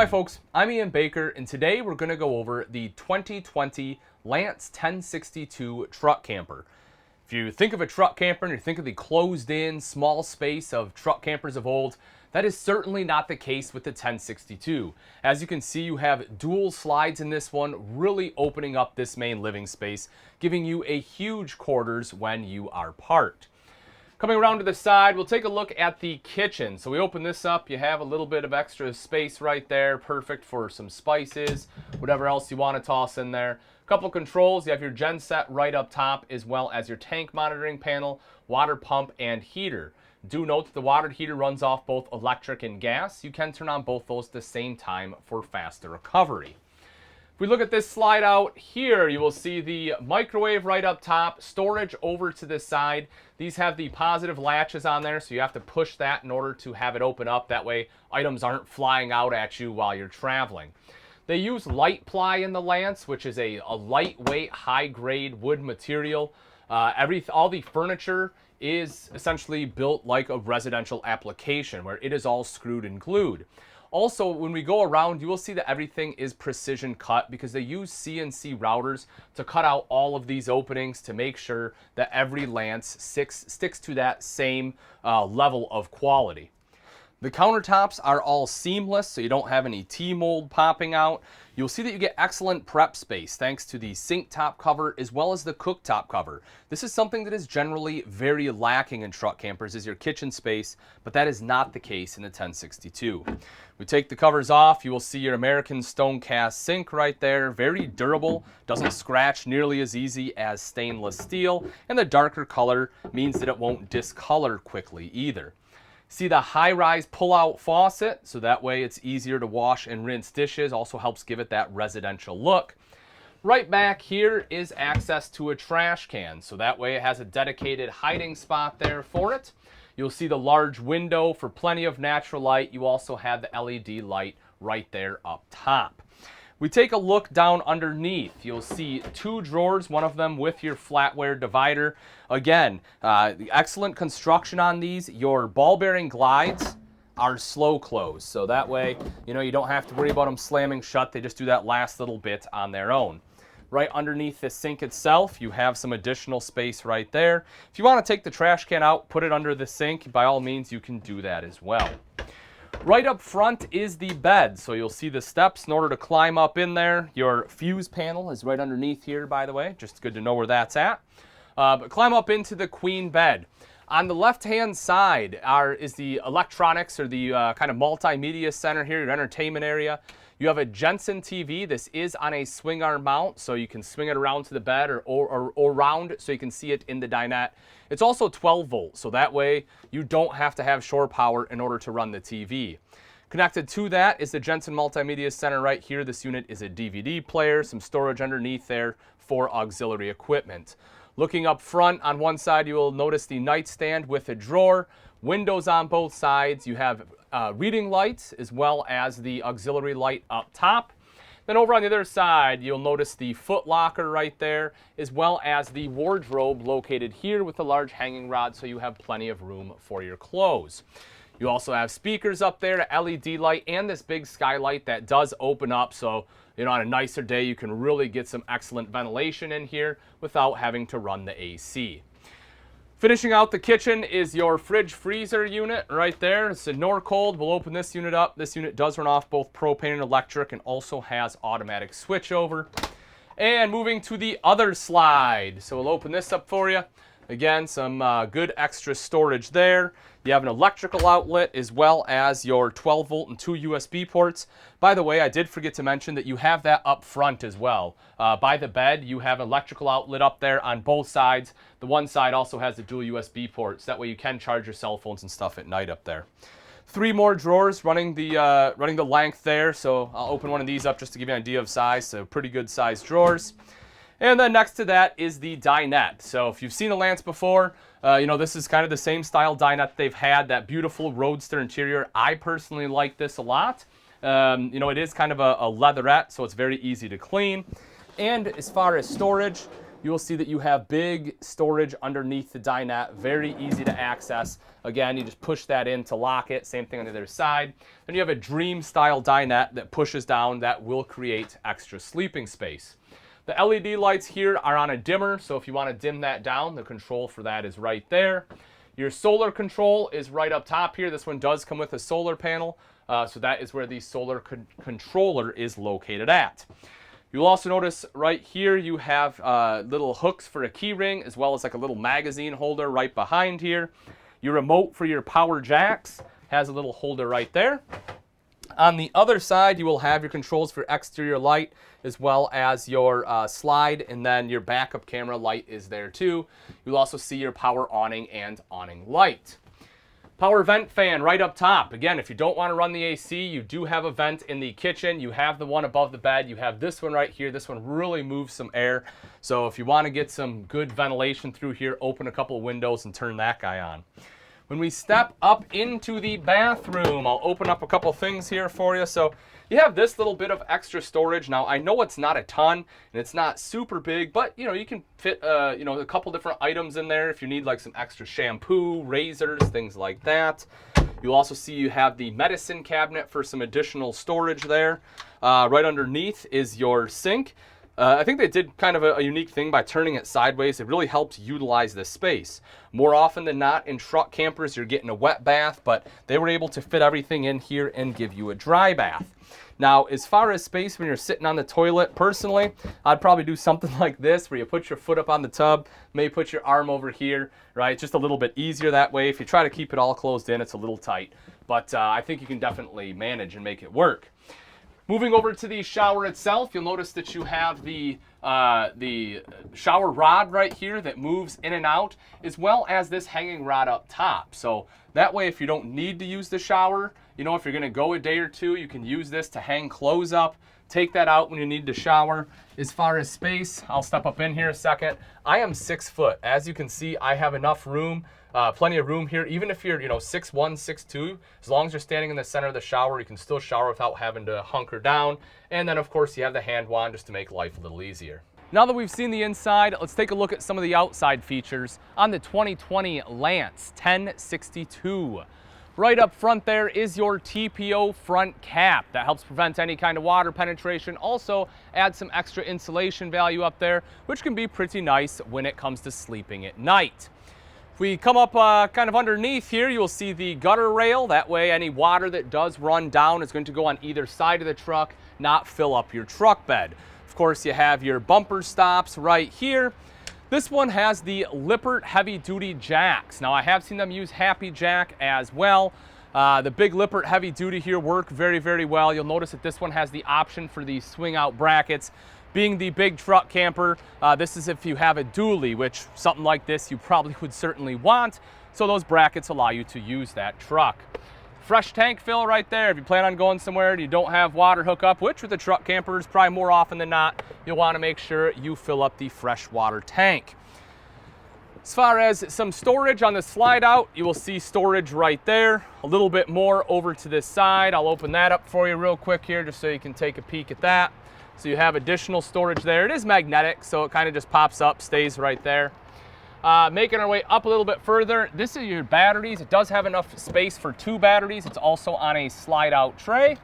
Hi folks, I'm Ian Baker, and today we're going to go over the 2020 Lance 1062 truck camper. If you think of a truck camper and you think of the closed-in, small space of truck campers of old, that is certainly not the case with the 1062. As you can see, you have dual slides in this one, really opening up this main living space, giving you a huge quarters when you are parked. Coming around to the side, we'll take a look at the kitchen. So we open this up, you have a little bit of extra space right there, perfect for some spices, whatever else you want to toss in there. A couple controls, you have your gen set right up top, as well as your tank monitoring panel, water pump, and heater. Do note that the water heater runs off both electric and gas. You can turn on both those at the same time for faster recovery. If we look at this slide out here, you will see the microwave right up top, storage over to the side. These have the positive latches on there, so you have to push that in order to have it open up. That way items aren't flying out at you while you're traveling. They use light ply in the Lance, which is a lightweight, high-grade wood material. All the furniture is essentially built like a residential application, where it is all screwed and glued. Also, when we go around, you will see that everything is precision cut because they use CNC routers to cut out all of these openings to make sure that every Lance sticks to that same level of quality. The countertops are all seamless, so you don't have any T-mold popping out. You'll see that you get excellent prep space thanks to the sink top cover as well as the cooktop cover. This is something that is generally very lacking in truck campers, is your kitchen space, but that is not the case in the 1062. We take the covers off, you will see your American stone cast sink right there, very durable, doesn't scratch nearly as easy as stainless steel, and the darker color means that it won't discolor quickly either. See the high-rise pull-out faucet, so that way it's easier to wash and rinse dishes, also helps give it that residential look. Right back here is access to a trash can, so that way it has a dedicated hiding spot there for it. You'll see the large window for plenty of natural light. You also have the LED light right there up top. We take a look down underneath. You'll see two drawers, one of them with your flatware divider. Again, excellent construction on these. Your ball bearing glides are slow close, so that way you don't have to worry about them slamming shut. They just do that last little bit on their own. Right underneath the sink itself, you have some additional space right there. If you want to take the trash can out, put it under the sink, by all means you can do that as well. Right up front is the bed, so you'll see the steps in order to climb up in there. Your fuse panel is right underneath here, by the way, just good to know where that's at. But climb up into the queen bed. On the left-hand side is the electronics, or the kind of multimedia center here, your entertainment area. You have a Jensen TV. This is on a swing arm mount, so you can swing it around to the bed or around so you can see it in the dinette. It's also 12 volt, so that way you don't have to have shore power in order to run the TV. Connected to that is the Jensen Multimedia Center right here. This unit is a DVD player, some storage underneath there for auxiliary equipment. Looking up front on one side, you will notice the nightstand with a drawer, windows on both sides. You have reading lights as well as the auxiliary light up top. Then over on the other side, you'll notice the foot locker right there, as well as the wardrobe located here with the large hanging rod, so you have plenty of room for your clothes. You also have speakers up there, an LED light, and this big skylight that does open up, so on a nicer day you can really get some excellent ventilation in here without having to run the AC. Finishing out the kitchen is your fridge freezer unit right there. It's a Norcold. We'll open this unit up. This unit does run off both propane and electric and also has automatic switchover. And moving to the other slide. So we'll open this up for you. Again, some good extra storage there. You have an electrical outlet as well as your 12 volt and 2 USB ports. By the way, I did forget to mention that you have that up front as well. By the bed, you have an electrical outlet up there on both sides. The one side also has the dual USB ports. That way you can charge your cell phones and stuff at night up there. 3 more drawers running the length there. So I'll open one of these up just to give you an idea of size. So pretty good sized drawers. And then next to that is the dinette. So if you've seen a Lance before, this is kind of the same style dinette they've had, that beautiful roadster interior. I personally like this a lot. It is kind of a leatherette, so it's very easy to clean. And as far as storage, you will see that you have big storage underneath the dinette, very easy to access. Again, you just push that in to lock it. Same thing on the other side. Then you have a dream style dinette that pushes down that will create extra sleeping space. The LED lights here are on a dimmer, so if you want to dim that down, the control for that is right there. Your solar control is right up top here. This one does come with a solar panel, so that is where the solar controller is located at. You'll also notice right here you have little hooks for a key ring, as well as like a little magazine holder right behind here. Your remote for your power jacks has a little holder right there. On the other side, you will have your controls for exterior light, as well as your slide, and then your backup camera light is there too. You'll also see your power awning and awning light. Power vent fan right up top. Again, if you don't want to run the AC, you do have a vent in the kitchen. You have the one above the bed. You have this one right here. This one really moves some air. So if you want to get some good ventilation through here, open a couple of windows and turn that guy on. When we step up into the bathroom, I'll open up a couple things here for you. So you have this little bit of extra storage. Now, I know it's not a ton and it's not super big, but you know, you can fit a couple different items in there if you need like some extra shampoo, razors, things like that. You'll also see you have the medicine cabinet for some additional storage there. Right underneath is your sink. I think they did kind of a unique thing by turning it sideways. It really helps utilize this space. More often than not in truck campers, you're getting a wet bath, but they were able to fit everything in here and give you a dry bath. Now, as far as space when you're sitting on the toilet, personally, I'd probably do something like this where you put your foot up on the tub, maybe put your arm over here, right? It's just a little bit easier that way. If you try to keep it all closed in, it's a little tight, but I think you can definitely manage and make it work. Moving over to the shower itself, you'll notice that you have the shower rod right here that moves in and out, as well as this hanging rod up top. So that way, if you don't need to use the shower, you know, if you're going to go a day or two, you can use this to hang clothes up. Take that out when you need to shower. As far as space, I'll step up in here a second. I am 6 foot. As you can see, I have enough room. Plenty of room here. Even if you're, 6'1", 6'2", as long as you're standing in the center of the shower, you can still shower without having to hunker down. And then, of course, you have the hand wand just to make life a little easier. Now that we've seen the inside, let's take a look at some of the outside features on the 2020 Lance 1062. Right up front there is your TPO front cap. That helps prevent any kind of water penetration. Also adds some extra insulation value up there, which can be pretty nice when it comes to sleeping at night. If we come up kind of underneath here, you'll see the gutter rail. That way any water that does run down is going to go on either side of the truck, not fill up your truck bed. Of course, you have your bumper stops right here. This one has the Lippert heavy duty jacks. Now I have seen them use Happy Jack as well. The big Lippert heavy duty here work very, very well. You'll notice that this one has the option for the swing out brackets. Being the big truck camper, this is if you have a dually, which something like this you probably would certainly want. So those brackets allow you to use that truck. Fresh tank fill right there. If you plan on going somewhere and you don't have water hookup, which with the truck campers, probably more often than not, you'll want to make sure you fill up the fresh water tank. As far as some storage on the slide out, you will see storage right there. A little bit more over to this side. I'll open that up for you real quick here just so you can take a peek at that. So you have additional storage there. It is magnetic, so it kind of just pops up, stays right there. Making our way up a little bit further, this is your batteries. It does have enough space for 2 batteries. It's also on a slide out tray.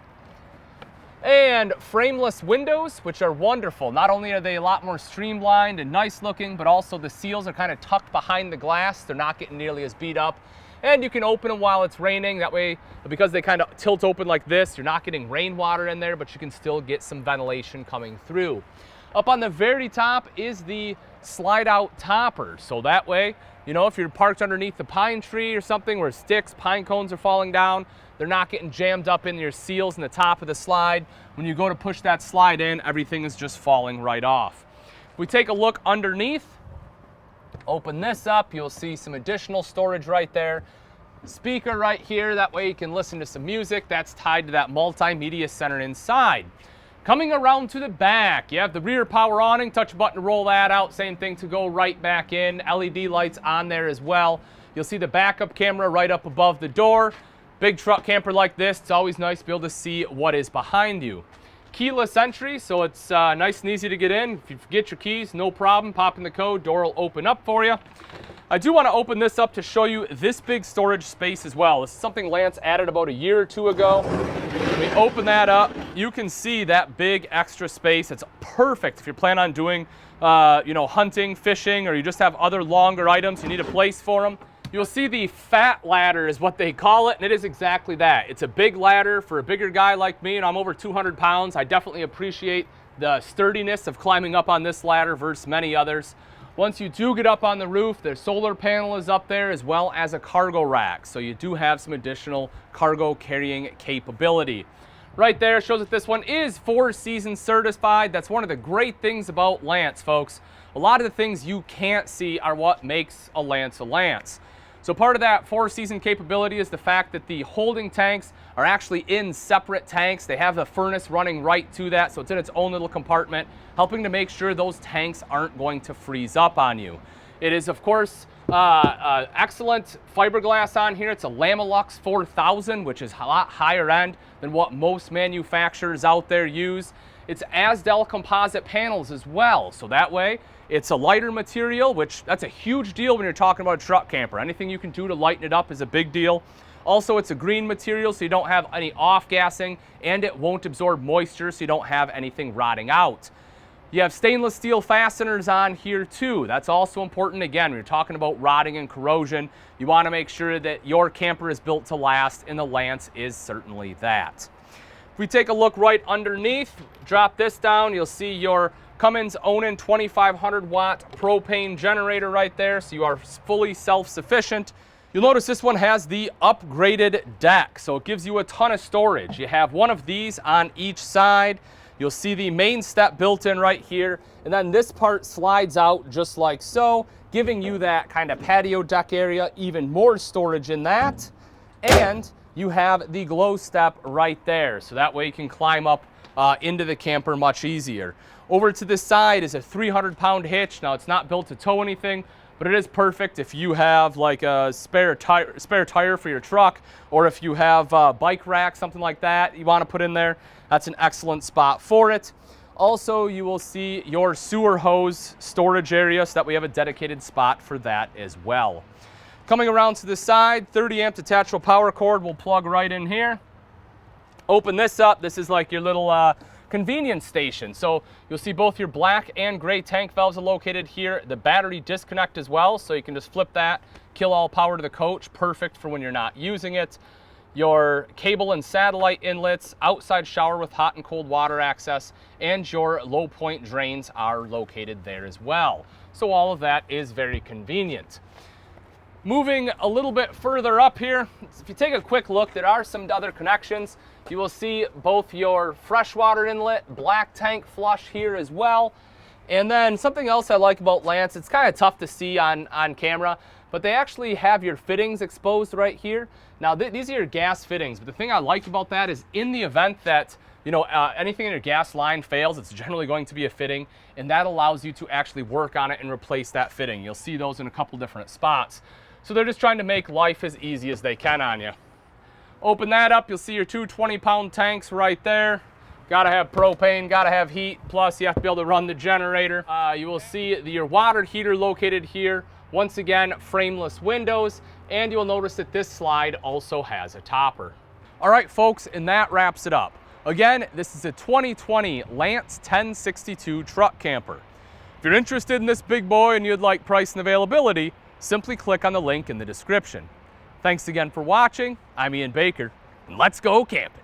And frameless windows, which are wonderful. Not only are they a lot more streamlined and nice looking, but also the seals are kind of tucked behind the glass. They're not getting nearly as beat up. And you can open them while it's raining. That way, because they kind of tilt open like this, you're not getting rainwater in there, but you can still get some ventilation coming through. Up on the very top is the slide out topper. So that way, if you're parked underneath the pine tree or something where sticks, pine cones are falling down, they're not getting jammed up in your seals in the top of the slide. When you go to push that slide in, everything is just falling right off. If we take a look underneath, open this up, you'll see some additional storage right there. Speaker right here, that way you can listen to some music. That's tied to that Multimedia Center inside. Coming around to the back, you have the rear power awning, touch a button to roll that out, same thing to go right back in. LED lights on there as well. You'll see the backup camera right up above the door. Big truck camper like this, it's always nice to be able to see what is behind you. keyless entry, so it's nice and easy to get in. If you forget your keys, no problem. Pop in the code, door will open up for you. I do want to open this up to show you this big storage space as well. This is something Lance added about a year or two ago. When we open that up, you can see that big extra space. It's perfect if you're planning on doing hunting, fishing, or you just have other longer items, you need a place for them. You'll see the fat ladder is what they call it, and it is exactly that. It's a big ladder for a bigger guy like me, and I'm over 200 pounds. I definitely appreciate the sturdiness of climbing up on this ladder versus many others. Once you do get up on the roof, the solar panel is up there as well as a cargo rack, so you do have some additional cargo carrying capability. Right there shows that this one is 4 seasons certified. That's one of the great things about Lance, folks. A lot of the things you can't see are what makes a Lance a Lance. So part of that 4-season capability is the fact that the holding tanks are actually in separate tanks. They have the furnace running right to that, so it's in its own little compartment, helping to make sure those tanks aren't going to freeze up on you. It is, of course, excellent fiberglass on here. It's a Lamilux 4000, which is a lot higher end than what most manufacturers out there use. It's Asdel composite panels as well, so that way it's a lighter material, which that's a huge deal when you're talking about a truck camper. Anything you can do to lighten it up is a big deal. Also, it's a green material, so you don't have any off-gassing, and it won't absorb moisture, so you don't have anything rotting out. You have stainless steel fasteners on here too. That's also important. Again, when you're talking about rotting and corrosion, you want to make sure that your camper is built to last, and the Lance is certainly that. If we take a look right underneath, drop this down, you'll see your Cummins Awning 2500 watt propane generator right there, so you are fully self-sufficient. You'll notice this one has the upgraded deck, so it gives you a ton of storage. You have one of these on each side. You'll see the main step built in right here, and then this part slides out just like so, giving you that kind of patio deck area, even more storage in that. And you have the glow step right there, so that way you can climb up into the camper much easier. Over to this side is a 300-pound hitch. Now, it's not built to tow anything, but it is perfect if you have like a spare tire for your truck, or if you have a bike rack, something like that you want to put in there. That's an excellent spot for it. Also, you will see your sewer hose storage area, so that we have a dedicated spot for that as well. Coming around to the side, 30 amp detachable power cord will plug right in here. Open this up. This is like your little convenience station. So you'll see both your black and gray tank valves are located here. The battery disconnect as well, so you can just flip that, kill all power to the coach. Perfect for when you're not using it. Your cable and satellite inlets, outside shower with hot and cold water access, and your low point drains are located there as well. So all of that is very convenient. Moving a little bit further up here, if you take a quick look, there are some other connections. You will see both your freshwater inlet, black tank flush here as well. And then something else I like about Lance, it's kind of tough to see on camera, but they actually have your fittings exposed right here. Now, these are your gas fittings, but the thing I like about that is in the event that anything in your gas line fails, it's generally going to be a fitting, and that allows you to actually work on it and replace that fitting. You'll see those in a couple different spots. So they're just trying to make life as easy as they can on you. Open that up, you'll see your two 20-pound tanks right there. Gotta have propane, gotta have heat, plus you have to be able to run the generator. You will see your water heater located here. Once again, frameless windows, and you'll notice that this slide also has a topper. All right, folks, and that wraps it up. Again, this is a 2020 Lance 1062 truck camper. If you're interested in this big boy and you'd like price and availability, simply click on the link in the description. Thanks again for watching. I'm Ian Baker, and let's go camping.